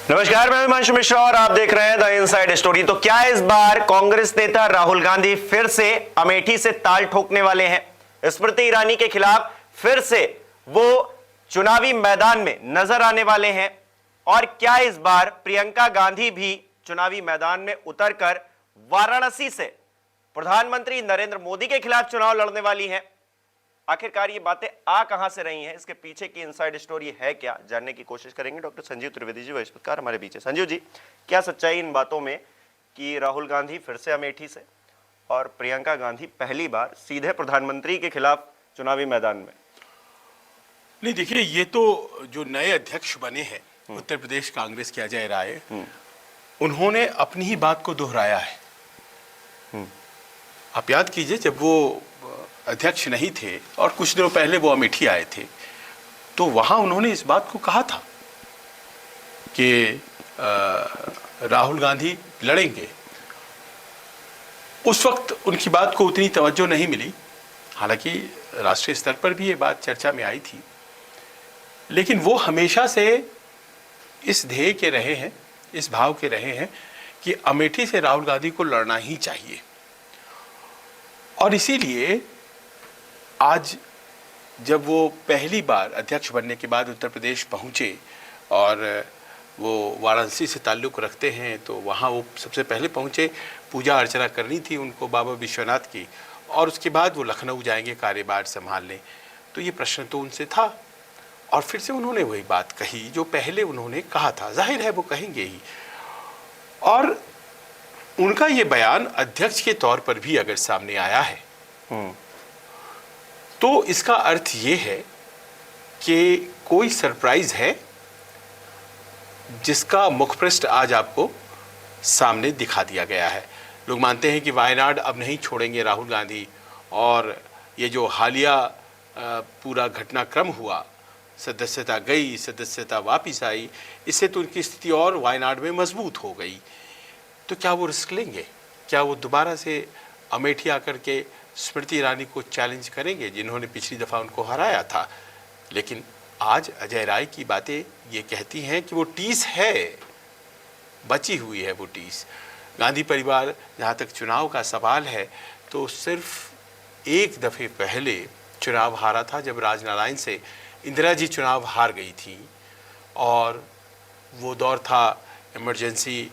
नमस्कार, मैं हिमांशु मिश्रा और आप देख रहे हैं द इनसाइड स्टोरी। तो क्या इस बार कांग्रेस नेता राहुल गांधी फिर से अमेठी से ताल ठोकने वाले हैं? स्मृति ईरानी के खिलाफ फिर से वो चुनावी मैदान में नजर आने वाले हैं? और क्या इस बार प्रियंका गांधी भी चुनावी मैदान में उतरकर वाराणसी से प्रधानमंत्री नरेंद्र मोदी के खिलाफ चुनाव लड़ने वाली हैं? आखिरकार ये बातें आ कहां से रही हैं, इसके पीछे की इनसाइड स्टोरी है क्या, जानने की कोशिश करेंगे। डॉक्टर संजीव त्रिवेदी जी वरिष्ठ पत्रकार हमारे बीच है। संजीव जी, क्या सच्चाई इन बातों में कि राहुल गांधी फिर से अमेठी से और प्रियंका गांधी पहली बार सीधे प्रधानमंत्री के खिलाफ चुनावी मैदान में? नहीं, देखिए, ये तो जो नए अध्यक्ष बने हैं उत्तर प्रदेश कांग्रेस के अजय राय, उन्होंने अपनी ही बात को दोहराया है। आप याद कीजिए, जब वो अध्यक्ष नहीं थे और कुछ दिनों पहले वो अमेठी आए थे, तो वहां उन्होंने इस बात को कहा था कि राहुल गांधी लड़ेंगे। उस वक्त उनकी बात को उतनी तवज्जो नहीं मिली, हालांकि राष्ट्रीय स्तर पर भी ये बात चर्चा में आई थी, लेकिन वो हमेशा से इस ध्येय के रहे हैं, इस भाव के रहे हैं कि अमेठी से राहुल गांधी को लड़ना ही चाहिए। और इसीलिए आज जब वो पहली बार अध्यक्ष बनने के बाद उत्तर प्रदेश पहुंचे और वो वाराणसी से ताल्लुक़ रखते हैं, तो वहाँ वो सबसे पहले पहुंचे, पूजा अर्चना करनी थी उनको बाबा विश्वनाथ की, और उसके बाद वो लखनऊ जाएंगे कार्यभार संभालने। तो ये प्रश्न तो उनसे था, और फिर से उन्होंने वही बात कही जो पहले उन्होंने कहा था। जाहिर है वो कहेंगे ही, और उनका ये बयान अध्यक्ष के तौर पर भी अगर सामने आया है तो इसका अर्थ ये है कि कोई सरप्राइज है जिसका मुखपृष्ठ आज आपको सामने दिखा दिया गया है। लोग मानते हैं कि वायनाड अब नहीं छोड़ेंगे राहुल गांधी, और ये जो हालिया पूरा घटनाक्रम हुआ, सदस्यता गई, सदस्यता वापस आई, इससे तो उनकी स्थिति और वायनाड में मजबूत हो गई। तो क्या वो रिस्क लेंगे? क्या वो दोबारा से अमेठी आकर के स्मृति ईरानी को चैलेंज करेंगे, जिन्होंने पिछली दफ़ा उनको हराया था? लेकिन आज अजय राय की बातें ये कहती हैं कि वो टीस है, बची हुई है वो टीस। गांधी परिवार, जहाँ तक चुनाव का सवाल है, तो सिर्फ एक दफ़े पहले चुनाव हारा था जब राजनारायण से इंदिरा जी चुनाव हार गई थी, और वो दौर था इमरजेंसी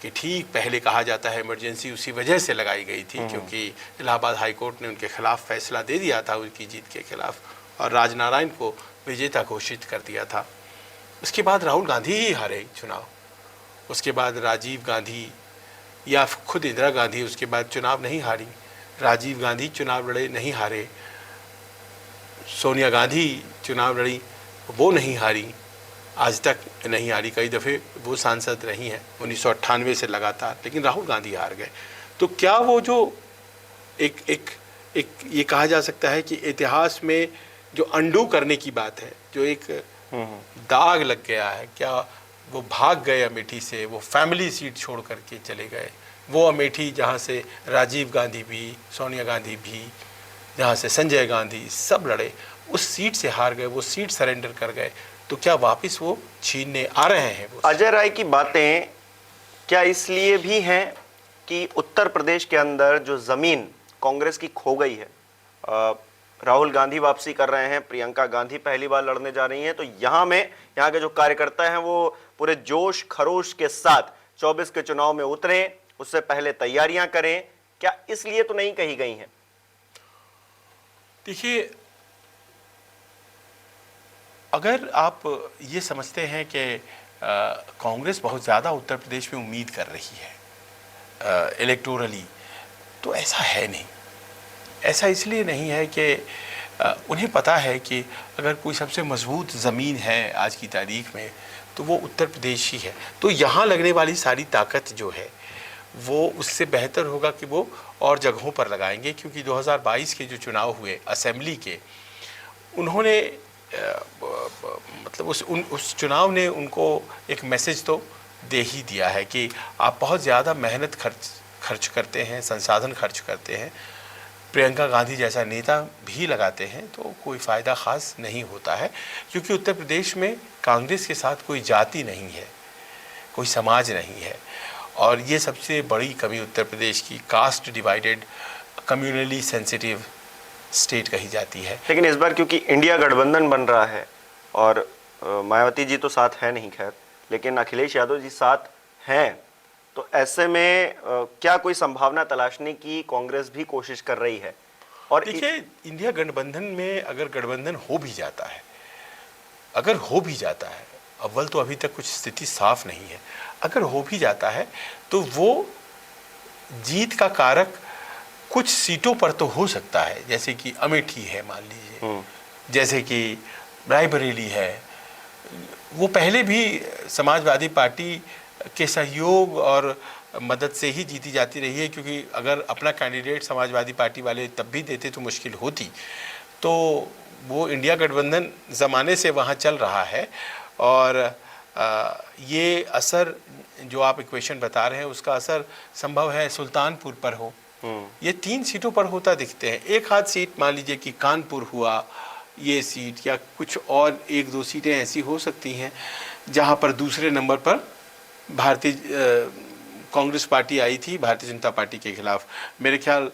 कि ठीक पहले कहा जाता है इमरजेंसी उसी वजह से लगाई गई थी क्योंकि इलाहाबाद हाई कोर्ट ने उनके खिलाफ फैसला दे दिया था, उनकी जीत के खिलाफ, और राजनारायण को विजेता घोषित कर दिया था। उसके बाद राहुल गांधी ही हारे चुनाव, उसके बाद राजीव गांधी या खुद इंदिरा गांधी उसके बाद चुनाव नहीं हारी, राजीव गांधी चुनाव लड़े, नहीं हारे, सोनिया गांधी चुनाव लड़ी, वो नहीं हारी, आज तक नहीं हारी, कई दफ़े वो सांसद रही हैं 1998 से लगातार, लेकिन राहुल गांधी हार गए। तो क्या वो जो एक ये कहा जा सकता है कि इतिहास में जो अंडू करने की बात है, जो एक दाग लग गया है, क्या वो भाग गए अमेठी से, वो फैमिली सीट छोड़ करके चले गए, वो अमेठी जहाँ से राजीव गांधी भी, सोनिया गांधी भी, जहाँ से संजय गांधी सब लड़े, उस सीट से हार गए, वो सीट सरेंडर कर गए, तो क्या वापस वो छीनने आ रहे हैं? वो अजय राय की बातें क्या इसलिए भी हैं कि उत्तर प्रदेश के अंदर जो जमीन कांग्रेस की खो गई है, राहुल गांधी वापसी कर रहे हैं, प्रियंका गांधी पहली बार लड़ने जा रही हैं, तो यहाँ के जो कार्यकर्ता हैं वो पूरे जोश खरोश के साथ 24 के चुनाव में उतरें, उससे पहले तैयारियां करें, क्या इसलिए तो नहीं कही गई हैं? देखिए, अगर आप ये समझते हैं कि कांग्रेस बहुत ज़्यादा उत्तर प्रदेश में उम्मीद कर रही है इलेक्टोरली, तो ऐसा है नहीं। ऐसा इसलिए नहीं है कि उन्हें पता है कि अगर कोई सबसे मजबूत ज़मीन है आज की तारीख में तो वो उत्तर प्रदेश ही है। तो यहाँ लगने वाली सारी ताकत जो है वो उससे बेहतर होगा कि वो और जगहों पर लगाएंगे, क्योंकि 2022 के जो चुनाव हुए असेंबली के, उन्होंने मतलब उस चुनाव ने उनको एक मैसेज तो दे ही दिया है कि आप बहुत ज़्यादा मेहनत खर्च करते हैं, संसाधन खर्च करते हैं, प्रियंका गांधी जैसा नेता भी लगाते हैं तो कोई फ़ायदा ख़ास नहीं होता है, क्योंकि उत्तर प्रदेश में कांग्रेस के साथ कोई जाति नहीं है, कोई समाज नहीं है। और ये सबसे बड़ी कमी उत्तर प्रदेश की caste divided communally sensitive state कही जाती है। लेकिन इस बार क्योंकि इंडिया गठबंधन बन रहा है और मायावती जी तो साथ है नहीं, खैर, लेकिन अखिलेश यादव जी साथ हैं, तो ऐसे में क्या कोई संभावना तलाशने की कांग्रेस भी कोशिश कर रही है? और देखिए, इंडिया गठबंधन में अगर गठबंधन हो भी जाता है, अगर हो भी जाता है, अव्वल तो अभी तक कुछ स्थिति साफ नहीं है, अगर हो भी जाता है तो वो जीत का कारक कुछ सीटों पर तो हो सकता है, जैसे कि अमेठी है मान लीजिए, जैसे कि रायबरेली है। वो पहले भी समाजवादी पार्टी के सहयोग और मदद से ही जीती जाती रही है, क्योंकि अगर अपना कैंडिडेट समाजवादी पार्टी वाले तब भी देते तो मुश्किल होती। तो वो इंडिया गठबंधन ज़माने से वहाँ चल रहा है और ये असर जो आप इक्वेशन बता रहे हैं उसका असर संभव है सुल्तानपुर पर हो। ये 3 सीटों पर होता दिखते हैं। एक आध सीट मान लीजिए कि कानपुर हुआ, ये सीट या कुछ और 1-2 सीटें ऐसी हो सकती हैं जहाँ पर दूसरे नंबर पर भारतीय कांग्रेस पार्टी आई थी भारतीय जनता पार्टी के खिलाफ। मेरे ख्याल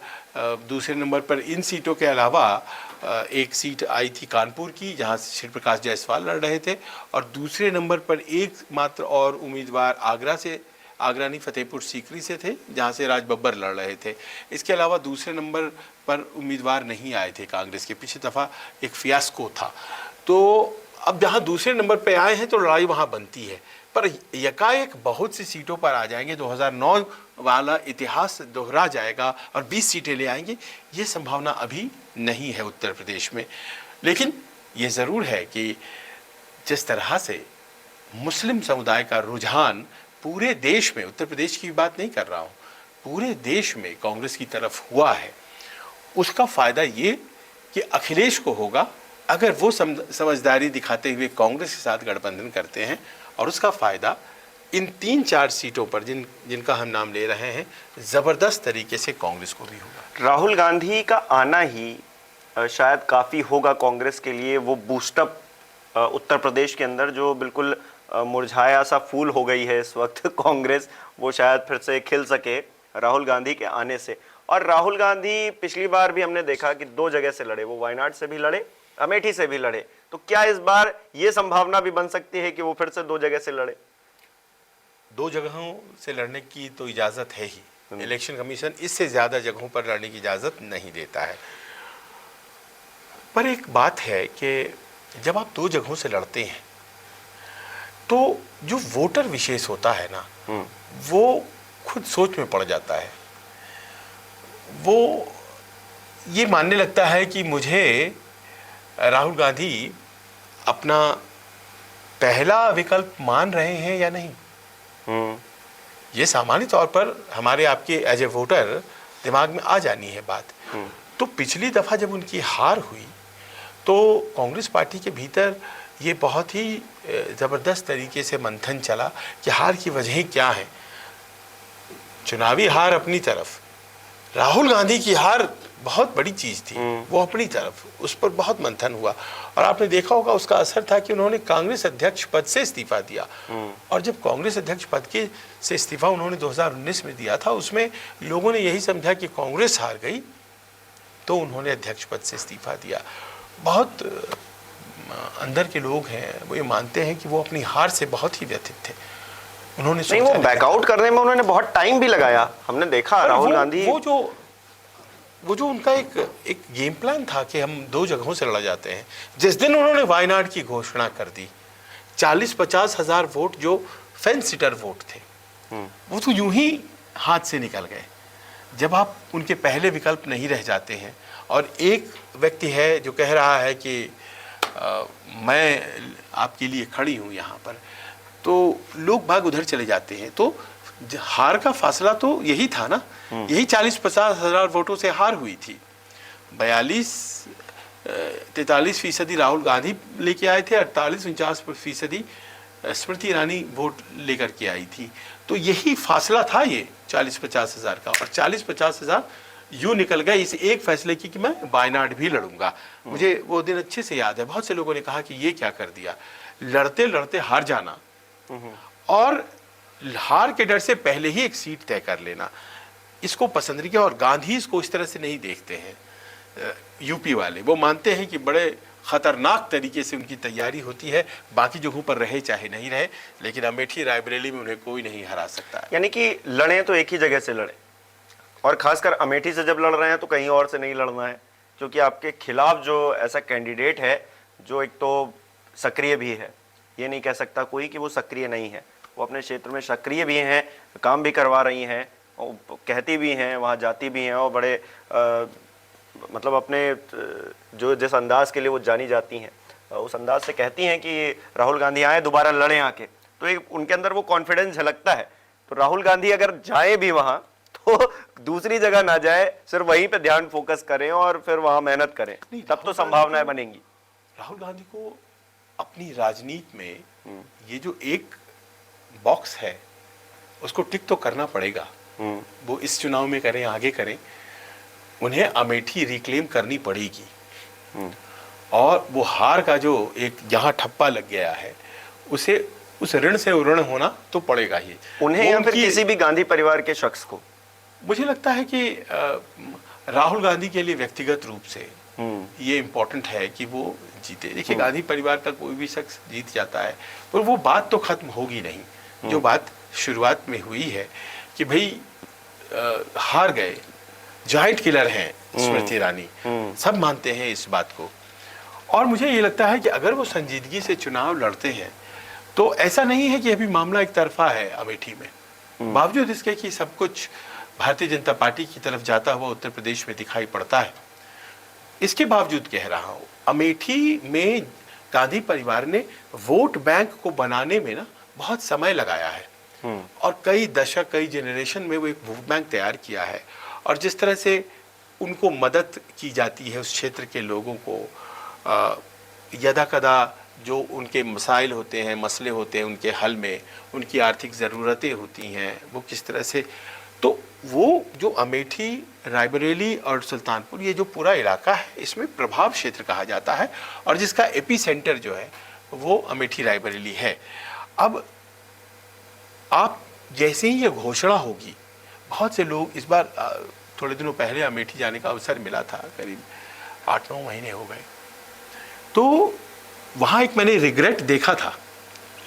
दूसरे नंबर पर इन सीटों के अलावा एक सीट आई थी कानपुर की, जहां से श्री प्रकाश जायसवाल लड़ रहे थे, और दूसरे नंबर पर एक मात्र और उम्मीदवार आगरा नहीं फतेहपुर सीकरी से थे, जहां से राज बब्बर लड़ रहे थे। इसके अलावा दूसरे नंबर पर उम्मीदवार नहीं आए थे कांग्रेस के। पिछली दफ़ा एक फियास्को था। तो अब जहाँ दूसरे नंबर पर आए हैं तो लड़ाई वहाँ बनती है, पर यकाएक बहुत सी सीटों पर आ जाएंगे, 2009 वाला इतिहास दोहरा जाएगा और 20 सीटें ले आएंगे, ये संभावना अभी नहीं है उत्तर प्रदेश में। लेकिन ये ज़रूर है कि जिस तरह से मुस्लिम समुदाय का रुझान पूरे देश में, उत्तर प्रदेश की बात नहीं कर रहा हूँ, पूरे देश में कांग्रेस की तरफ हुआ है, उसका फ़ायदा ये कि अखिलेश को होगा अगर वो समझदारी दिखाते हुए कांग्रेस के साथ गठबंधन करते हैं, और उसका फ़ायदा इन 3-4 सीटों पर जिनका हम नाम ले रहे हैं ज़बरदस्त तरीके से कांग्रेस को भी होगा। राहुल गांधी का आना ही शायद काफ़ी होगा कांग्रेस के लिए, वो बूस्टअप उत्तर प्रदेश के अंदर जो बिल्कुल मुरझाया सा फूल हो गई है इस वक्त कांग्रेस, वो शायद फिर से खिल सके राहुल गांधी के आने से। और राहुल गांधी पिछली बार भी हमने देखा कि 2 जगह से लड़े, वो वायनाड से भी लड़े, अमेठी से भी लड़े, तो क्या इस बार ये संभावना भी बन सकती है कि वो फिर से 2 जगह से लड़े? 2 जगहों से लड़ने की तो इजाज़त है ही, इलेक्शन कमीशन इससे ज़्यादा जगहों पर लड़ने की इजाज़त नहीं देता है। पर एक बात है कि जब आप 2 जगहों से लड़ते हैं तो जो वोटर विशेष होता है ना, वो खुद सोच में पड़ जाता है। वो ये मानने लगता है कि मुझे राहुल गांधी अपना पहला विकल्प मान रहे हैं या नहीं। ये सामान्य तौर पर हमारे आपके एज ए वोटर दिमाग में आ जानी है बात। तो पिछली दफ़ा जब उनकी हार हुई तो कांग्रेस पार्टी के भीतर ये बहुत ही ज़बरदस्त तरीके से मंथन चला कि हार की वजह क्या है। चुनावी हार अपनी तरफ, राहुल गांधी की हार बहुत बड़ी चीज़ थी, वो अपनी तरफ, उस पर बहुत मंथन हुआ। और आपने देखा होगा उसका असर था कि उन्होंने कांग्रेस अध्यक्ष पद से इस्तीफा दिया। और जब कांग्रेस अध्यक्ष पद से इस्तीफा उन्होंने 2019 में दिया था, उसमें लोगों ने यही समझा कि कांग्रेस हार गई, तो उन्होंने अध्यक्ष पद से इस्तीफा दिया। बहुत अंदर के लोग हैं वो ये मानते हैं कि वो अपनी हार से बहुत ही व्यथित थे। उन्होंने नहीं, वो बैकआउट करने में उन्होंने बहुत टाइम भी लगाया, हमने देखा राहुल गांधी। वो जो उनका एक गेम प्लान था कि हम 2 जगहों से लड़ा जाते हैं। जिस दिन उन्होंने वायनाड की घोषणा कर दी, 40-50 हज़ार वोट जो फेंस सिटर वोट थे, वो तो यूं ही हाथ से निकल गए। जब आप उनके पहले विकल्प नहीं रह जाते हैं और एक व्यक्ति है जो कह रहा है कि मैं आपके लिए खड़ी हूँ यहाँ पर, तो लोग भाग उधर चले जाते हैं। तो हार का फासला तो यही था ना, यही 40-50 हज़ार वोटों से हार हुई थी। 42-43% राहुल गांधी लेके आए थे, 48-49% स्मृति ईरानी वोट लेकर के आई थी। तो यही फासला था ये 40-50 हज़ार का, और 40-50 हज़ार यूं निकल गए इस एक फैसले की कि मैं वायनाड भी लड़ूंगा। मुझे वो दिन अच्छे से याद है। बहुत से लोगों ने कहा कि ये क्या कर दिया, लड़ते लड़ते हार जाना और हार के डर से पहले ही एक सीट तय कर लेना, इसको पसंद नहीं किया। और गांधी इसको इस तरह से नहीं देखते हैं। यूपी वाले वो मानते हैं कि बड़े खतरनाक तरीके से उनकी तैयारी होती है, बाकी जगहों पर रहे चाहे नहीं रहे, लेकिन अमेठी रायबरेली में उन्हें कोई नहीं हरा सकता है। यानी कि लड़े तो एक ही जगह से लड़े, और खासकर अमेठी से जब लड़ रहे हैं तो कहीं और से नहीं लड़ना है, क्योंकि आपके खिलाफ जो ऐसा कैंडिडेट है जो एक तो सक्रिय भी है, ये नहीं कह सकता कोई कि वो सक्रिय नहीं है, वो अपने क्षेत्र में सक्रिय भी हैं, काम भी करवा रही हैं, और कहती भी हैं, वहाँ जाती भी हैं, और बड़े मतलब अपने जो जिस अंदाज के लिए वो जानी जाती हैं उस अंदाज से कहती हैं कि राहुल गांधी आए दोबारा लड़ें आके, तो एक उनके अंदर वो कॉन्फिडेंस झलकता है। तो राहुल गांधी अगर जाए भी वहाँ तो दूसरी जगह ना जाए, सिर्फ वहीं पे ध्यान फोकस करें और फिर वहाँ मेहनत करें, तब तो संभावनाएं बनेंगी। राहुल गांधी को अपनी राजनीति में ये जो एक बॉक्स है उसको टिक तो करना पड़ेगा। वो इस चुनाव में करें आगे करें, उन्हें अमेठी रिक्लेम करनी पड़ेगी। और वो हार का जो एक यहाँ ठप्पा लग गया है उसे उस ऋण से ऋण होना तो पड़ेगा ही उन्हें या फिर किसी भी गांधी परिवार के शख्स को। मुझे लगता है कि राहुल गांधी के लिए व्यक्तिगत रूप से ये इम्पोर्टेंट है कि वो जीते। देखिए गांधी परिवार का कोई भी शख्स जीत जाता है पर वो बात तो खत्म होगी नहीं। जो बात शुरुआत में हुई है कि भाई हार गए, जाइंट किलर हैं स्मृति ईरानी, सब मानते हैं इस बात को। और मुझे ये लगता है कि अगर वो संजीदगी से चुनाव लड़ते हैं तो ऐसा नहीं है कि अभी मामला एक तरफा है अमेठी में। बावजूद इसके कि सब कुछ भारतीय जनता पार्टी की तरफ जाता हुआ उत्तर प्रदेश में दिखाई पड़ता है, इसके बावजूद कह रहा हूं अमेठी में गांधी परिवार ने वोट बैंक को बनाने में ना बहुत समय लगाया है और कई दशक कई जनरेशन में वो एक वोट बैंक तैयार किया है। और जिस तरह से उनको मदद की जाती है उस क्षेत्र के लोगों को, यदा कदा जो उनके मसाइल होते हैं, मसले होते हैं, उनके हल में उनकी आर्थिक ज़रूरतें होती हैं, वो किस तरह से, तो वो जो अमेठी रायबरेली और सुल्तानपुर ये जो पूरा इलाका है इसमें प्रभाव क्षेत्र कहा जाता है और जिसका एपी सेंटर जो है वो अमेठी रायबरेली है। अब आप जैसे ही ये घोषणा होगी, बहुत से लोग इस बार थोड़े दिनों पहले अमेठी जाने का अवसर मिला था, करीब 8-9 महीने हो गए, तो वहाँ एक मैंने रिग्रेट देखा था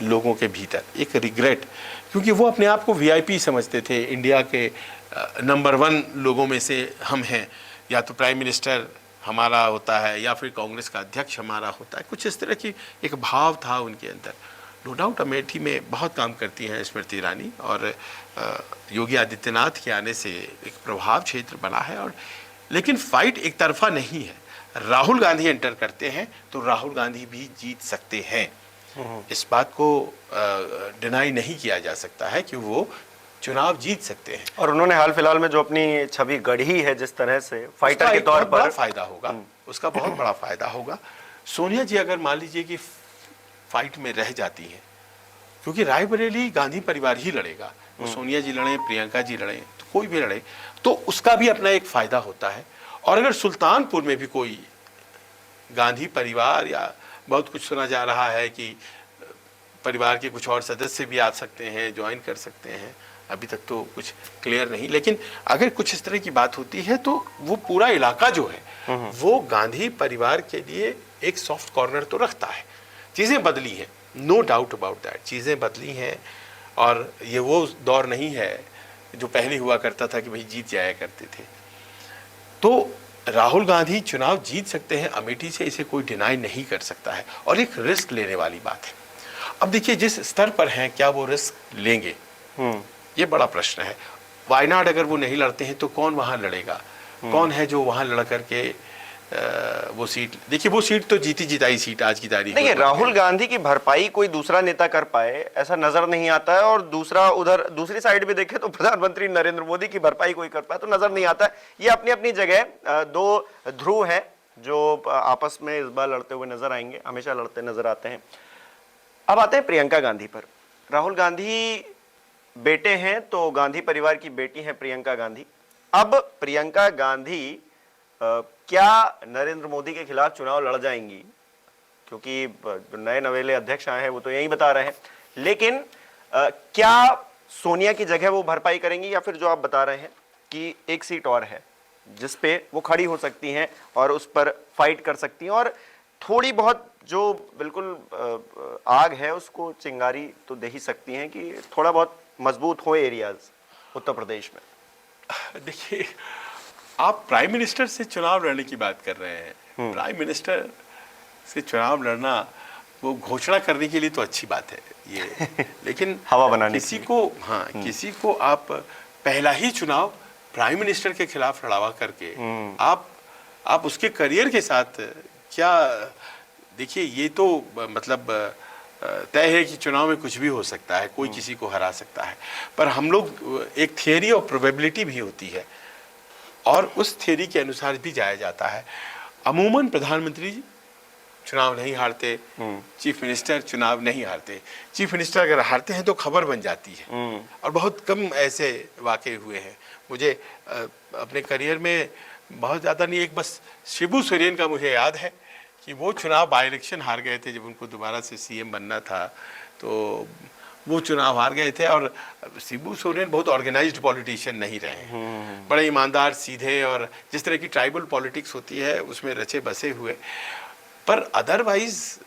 लोगों के भीतर, एक रिग्रेट, क्योंकि वो अपने आप को वीआईपी समझते थे, इंडिया के नंबर 1 लोगों में से हम हैं, या तो प्राइम मिनिस्टर हमारा होता है या फिर कांग्रेस का अध्यक्ष हमारा होता है, कुछ इस तरह की एक भाव था उनके अंदर। नो डाउट अमेठी में बहुत काम करती हैं स्मृति ईरानी और योगी आदित्यनाथ के आने से एक प्रभाव क्षेत्र बना है। और लेकिन फाइट एक तरफा नहीं है, राहुल गांधी एंटर करते हैं तो राहुल गांधी भी जीत सकते हैं, इस बात को डिनाई नहीं किया जा सकता है कि वो चुनाव जीत सकते हैं। और उन्होंने हाल फिलहाल में जो अपनी छवि गढ़ी है जिस तरह से फाइटर के तौर पर, फायदा होगा उसका, बहुत बड़ा फायदा होगा। सोनिया जी अगर मान लीजिए कि फाइट में रह जाती हैं, क्योंकि रायबरेली गांधी परिवार ही लड़ेगा, वो सोनिया जी लड़े, प्रियंका जी लड़े, तो कोई भी लड़े, तो उसका भी अपना एक फायदा होता है। और अगर सुल्तानपुर में भी कोई गांधी परिवार, या बहुत कुछ सुना जा रहा है कि परिवार के कुछ और सदस्य भी आ सकते हैं, ज्वाइन कर सकते हैं, अभी तक तो कुछ क्लियर नहीं, लेकिन अगर कुछ इस तरह की बात होती है तो वो पूरा इलाका जो है वो गांधी परिवार के लिए एक सॉफ्ट कॉर्नर तो रखता है। चीज़ें बदली हैं, नो डाउट अबाउट दैट, चीज़ें बदली हैं और ये वो दौर नहीं है जो पहले हुआ करता था कि भाई जीत जाया करते थे। तो राहुल गांधी चुनाव जीत सकते हैं अमेठी से, इसे कोई डिनाई नहीं कर सकता है और एक रिस्क लेने वाली बात है। अब देखिए जिस स्तर पर हैं, क्या वो रिस्क लेंगे, ये बड़ा प्रश्न है। वायनाड अगर वो नहीं लड़ते हैं तो कौन वहाँ लड़ेगा, कौन है जो वहाँ लड़ करके वो सीट, देखिए वो सीट तो जीती जिताई सीट आज की तारीख में। देखिए राहुल गांधी की भरपाई कोई दूसरा नेता कर पाए ऐसा नजर नहीं आता है, और दूसरा उधर दूसरी साइड भी देखें तो प्रधानमंत्री नरेंद्र मोदी की भरपाई कोई कर पाए तो नजर नहीं आता है। ये अपनी अपनी जगह दो ध्रुव हैं जो आपस में इस बार लड़ते हुए नजर आएंगे, हमेशा लड़ते नजर आते हैं। अब आते हैं प्रियंका गांधी पर। राहुल गांधी बेटे हैं तो गांधी परिवार की बेटी हैं प्रियंका गांधी, अब प्रियंका गांधी क्या नरेंद्र मोदी के खिलाफ चुनाव लड़ जाएंगी? क्योंकि जो नए नवेले अध्यक्ष आए हैं वो तो यही बता रहे हैं, लेकिन क्या सोनिया की जगह वो भरपाई करेंगी, या फिर जो आप बता रहे हैं कि एक सीट और है जिस पे वो खड़ी हो सकती हैं और उस पर फाइट कर सकती हैं, और थोड़ी बहुत जो बिल्कुल आग है उसको चिंगारी तो दे ही सकती हैं कि थोड़ा बहुत मजबूत हो एरियाज उत्तर प्रदेश में? देखिए, आप प्राइम मिनिस्टर से चुनाव लड़ने की बात कर रहे हैं। प्राइम मिनिस्टर से चुनाव लड़ना वो घोषणा करने के लिए तो अच्छी बात है ये, लेकिन हवा बनाने किसी को, हाँ, किसी को आप पहला ही चुनाव प्राइम मिनिस्टर के खिलाफ लड़ावा करके आप उसके करियर के साथ क्या, देखिए ये तो मतलब तय है कि चुनाव में कुछ भी हो सकता है, कोई किसी को हरा सकता है, पर हम लोग एक थियरी ऑफ प्रोबेबिलिटी भी होती है और उस थियरी के अनुसार भी जाया जाता है। अमूमन प्रधानमंत्री चुनाव नहीं हारते, चीफ मिनिस्टर चुनाव नहीं हारते। चीफ मिनिस्टर अगर हारते हैं तो खबर बन जाती है, और बहुत कम ऐसे वाकये हुए हैं। मुझे अपने करियर में बहुत ज़्यादा नहीं, एक बस शिबू सोरेन का मुझे याद है कि वो चुनाव बाई इलेक्शन हार गए थे, जब उनको दोबारा से सीएम बनना था तो वो चुनाव हार गए थे। और शिबू सोरेन बहुत ऑर्गेनाइज्ड पॉलिटिशियन नहीं रहे, बड़े ईमानदार, सीधे, और जिस तरह की ट्राइबल पॉलिटिक्स होती है उसमें रचे बसे हुए। पर अदरवाइज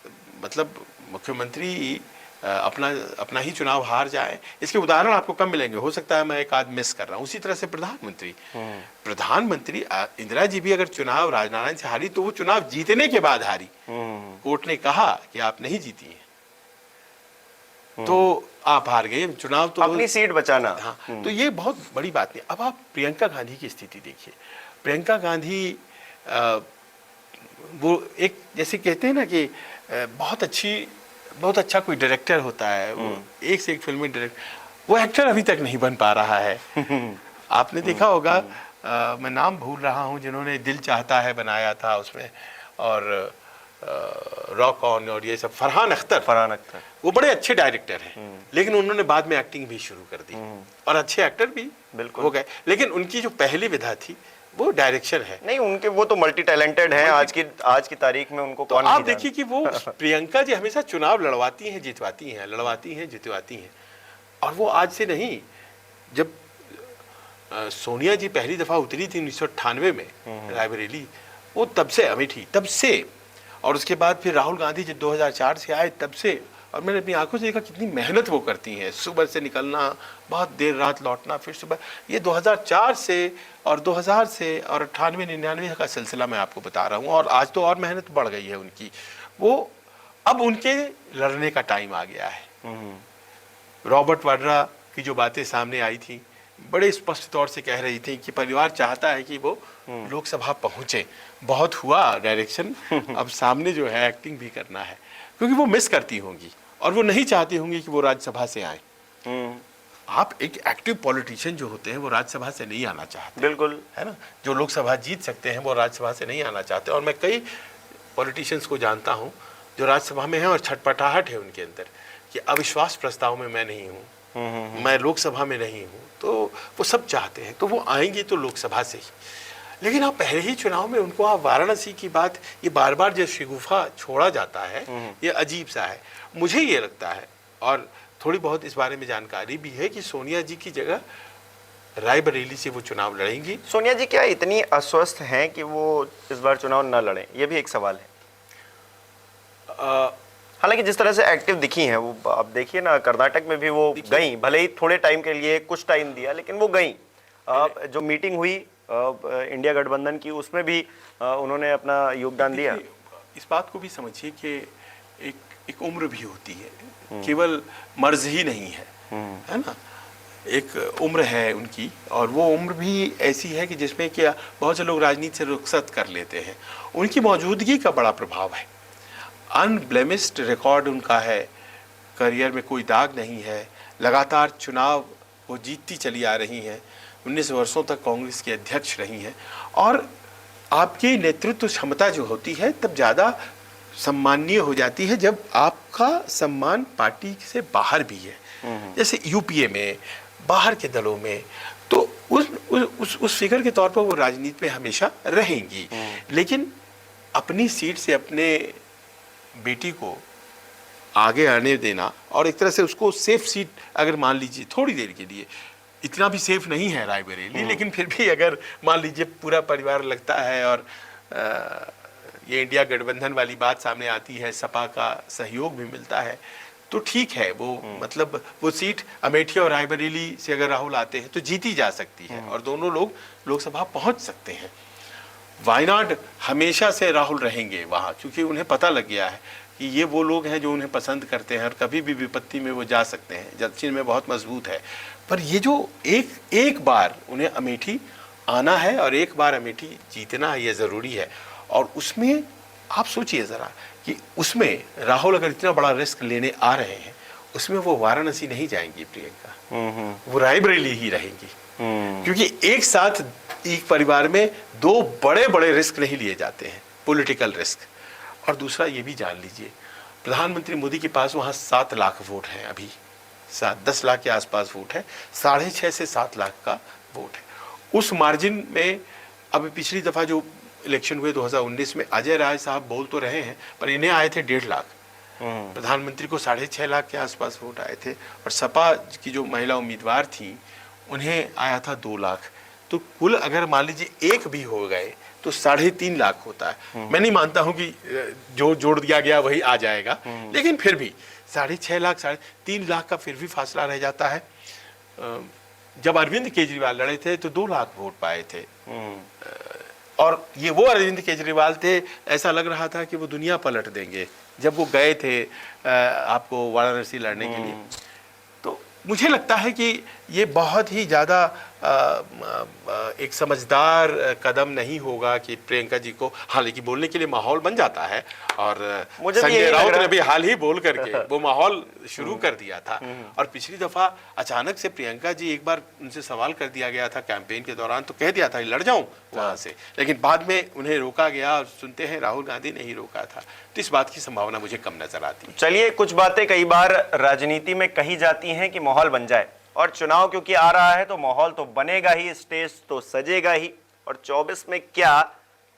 मतलब मुख्यमंत्री अपना ही चुनाव हार जाए, इसके उदाहरण आपको कम मिलेंगे। हो सकता है मैं एक आध मिस कर रहा हूँ। उसी तरह से प्रधानमंत्री इंदिरा जी भी अगर चुनाव राजनारायण से हारी तो वो चुनाव जीतने के बाद हारी। कोर्ट ने कहा कि आप नहीं जीती हैं तो आप हार गए चुनाव, तो अपनी सीट बचाना। हाँ, तो ये बहुत बड़ी बात नहीं। अब आप प्रियंका गांधी की स्थिति देखिए। प्रियंका गांधी वो एक, जैसे कहते हैं ना कि बहुत अच्छा कोई डायरेक्टर होता है, वो एक से एक फिल्में डायरेक्ट, वो एक्टर अभी तक नहीं बन पा रहा है। आपने देखा होगा, मैं नाम भूल रहा हूँ, जिन्होंने दिल चाहता है बनाया था उसमें, और रॉक ऑन और ये सब, फरहान अख्तर, वो बड़े अच्छे डायरेक्टर हैं, लेकिन उन्होंने बाद में एक्टिंग भी शुरू कर दी और अच्छे एक्टर भी बिल्कुल हो गए। लेकिन उनकी जो पहली विधा थी वो डायरेक्शन है। नहीं, उनके वो तो मल्टी टैलेंटेड हैं। आज की तारीख में उनको तो आप देखिए कि वो प्रियंका जी हमेशा चुनाव लड़वाती हैं, जितवाती हैं, और वो आज से नहीं, जब सोनिया जी पहली दफा उतरी थी 1998 में रायबरेली, वो तब से अमेठी, तब से, और उसके बाद फिर राहुल गांधी जब 2004 से आए तब से, और मैंने अपनी आंखों से देखा कितनी मेहनत वो करती हैं। सुबह से निकलना, बहुत देर रात लौटना, फिर सुबह। ये 2004 से और 2000 से और 98-99 का सिलसिला मैं आपको बता रहा हूँ, और आज तो और मेहनत बढ़ गई है उनकी। वो अब उनके लड़ने का टाइम आ गया है। रॉबर्ट वाड्रा की जो बातें सामने आई थी, बड़े स्पष्ट तौर से कह रही थी कि परिवार चाहता है कि वो लोकसभा पहुंचे। बहुत हुआ डायरेक्शन, अब सामने जो है एक्टिंग भी करना है, क्योंकि वो मिस करती होंगी और वो नहीं चाहती होंगी कि वो राज्यसभा से आए। आप एक एक्टिव पॉलिटिशियन जो होते हैं वो राज्यसभा से नहीं आना चाहते, बिल्कुल, है ना। जो लोकसभा जीत सकते हैं वो राज्यसभा से नहीं आना चाहते, और मैं कई पॉलिटिशियंस को जानता हूँ जो राज्यसभा में हैं और छटपटाहट है उनके अंदर कि अविश्वास प्रस्ताव में मैं नहीं हूँ, मैं लोकसभा में नहीं हूँ, तो वो सब चाहते हैं, तो वो आएंगे तो लोकसभा से ही। लेकिन आप पहले ही चुनाव में उनको, आप वाराणसी की बात, ये बार बार जो शिगुफा छोड़ा जाता है, ये अजीब सा है। मुझे ये लगता है, और थोड़ी बहुत इस बारे में जानकारी भी है, कि सोनिया जी की जगह रायबरेली से वो चुनाव लड़ेंगी। सोनिया जी क्या इतनी अस्वस्थ हैं कि वो इस बार चुनाव न लड़ें? ये भी एक सवाल है। हालांकि जिस तरह से एक्टिव दिखी हैं वो, आप देखिए ना, कर्नाटक में भी वो गई, भले ही थोड़े टाइम के लिए, कुछ टाइम दिया, लेकिन वो गई। जो मीटिंग हुई इंडिया गठबंधन की, उसमें भी उन्होंने अपना योगदान दिया। इस बात को भी समझिए कि एक उम्र भी होती है, केवल मर्ज ही नहीं है ना। एक उम्र है उनकी, और वो उम्र भी ऐसी है कि जिसमें क्या बहुत से लोग राजनीति से रुखसत कर लेते हैं। उनकी मौजूदगी का बड़ा प्रभाव है। अनब्लेमिस्ड रिकॉर्ड उनका है, करियर में कोई दाग नहीं है, लगातार चुनाव वो जीतती चली आ रही हैं, 19 वर्षों तक कांग्रेस की अध्यक्ष रही हैं, और आपकी नेतृत्व क्षमता जो होती है तब ज़्यादा सम्माननीय हो जाती है जब आपका सम्मान पार्टी से बाहर भी है। जैसे यूपीए में, बाहर के दलों में, तो उस फिगर के तौर पर वो राजनीति में हमेशा रहेंगी, लेकिन अपनी सीट से अपने बेटी को आगे आने देना और एक तरह से उसको सेफ सीट, अगर मान लीजिए थोड़ी देर के लिए, इतना भी सेफ नहीं है रायबरेली, लेकिन फिर भी अगर मान लीजिए पूरा परिवार लगता है और ये इंडिया गठबंधन वाली बात सामने आती है, सपा का सहयोग भी मिलता है, तो ठीक है। वो मतलब वो सीट अमेठी और रायबरेली से अगर राहुल आते हैं तो जीती जा सकती है और दोनों लोग लोकसभा पहुंच सकते हैं। वायनाड हमेशा से राहुल रहेंगे वहाँ, क्योंकि उन्हें पता लग गया है कि ये वो लोग हैं जो उन्हें पसंद करते हैं और कभी भी विपत्ति में वो जा सकते हैं, दक्षिण में बहुत मजबूत है। पर ये जो एक बार उन्हें अमेठी आना है और एक बार अमेठी जीतना है, ये ज़रूरी है। और उसमें आप सोचिए ज़रा कि उसमें राहुल अगर इतना बड़ा रिस्क लेने आ रहे हैं, उसमें वो वाराणसी नहीं जाएंगी प्रियंका, वो रायबरेली ही रहेंगी, क्योंकि एक साथ एक परिवार में दो बड़े बड़े रिस्क नहीं लिए जाते हैं, पॉलिटिकल रिस्क। और दूसरा ये भी जान लीजिए, प्रधानमंत्री मोदी के पास वहाँ 7 लाख वोट हैं, अभी 10 लाख के आसपास वोट है, 6.5 से 7 लाख का वोट है। उस मार्जिन में अब पिछली दफ़ा जो इलेक्शन हुए 2019 में अजय राय साहब बोल तो रहे हैं, पर इन्हें आए थे 1.5 लाख, प्रधानमंत्री को 6.5 लाख के आसपास वोट आए थे, और सपा की जो महिला उम्मीदवार थी उन्हें आया था 2 लाख। तो कुल अगर मान लीजिए एक भी हो गए तो 3.5 लाख होता है। मैं नहीं मानता हूं कि जो जोड़ दिया गया वही आ जाएगा, लेकिन फिर भी 6.5 लाख 3.5 लाख का फिर भी फासला रह जाता है। जब अरविंद केजरीवाल लड़े थे तो 2 लाख वोट पाए थे, और ये वो अरविंद केजरीवाल थे, ऐसा लग रहा था कि वो दुनिया पलट देंगे जब वो गए थे आपको वाराणसी लड़ने के लिए। तो मुझे लगता है कि ये बहुत ही ज़्यादा एक समझदार कदम नहीं होगा कि प्रियंका जी को, हालांकि बोलने के लिए माहौल बन जाता है, और संजय राउत ने भी हाल ही बोल करके वो माहौल शुरू कर दिया था। और पिछली दफा अचानक से प्रियंका जी, एक बार उनसे सवाल कर दिया गया था कैंपेन के दौरान, तो कह दिया था लड़ जाऊं वहां से, लेकिन बाद में उन्हें रोका गया, और सुनते हैं राहुल गांधी ने ही रोका था। तो इस बात की संभावना मुझे कम नजर आती है। चलिए, कुछ बातें कई बार राजनीति में कही जाती हैं कि माहौल बन जाए, और चुनाव क्योंकि आ रहा है तो माहौल तो बनेगा ही, स्टेज तो सजेगा ही। और 24 में क्या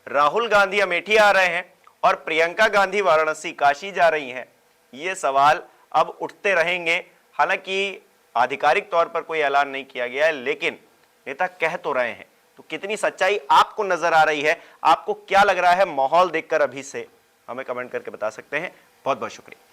राहुल गांधी अमेठी आ रहे हैं और प्रियंका गांधी वाराणसी काशी जा रही हैं, ये सवाल अब उठते रहेंगे। हालांकि आधिकारिक तौर पर कोई ऐलान नहीं किया गया है, लेकिन नेता कह तो रहे हैं। तो कितनी सच्चाई आपको नजर आ रही है, आपको क्या लग रहा है माहौल देखकर, अभी से हमें कमेंट करके बता सकते हैं। बहुत बहुत शुक्रिया।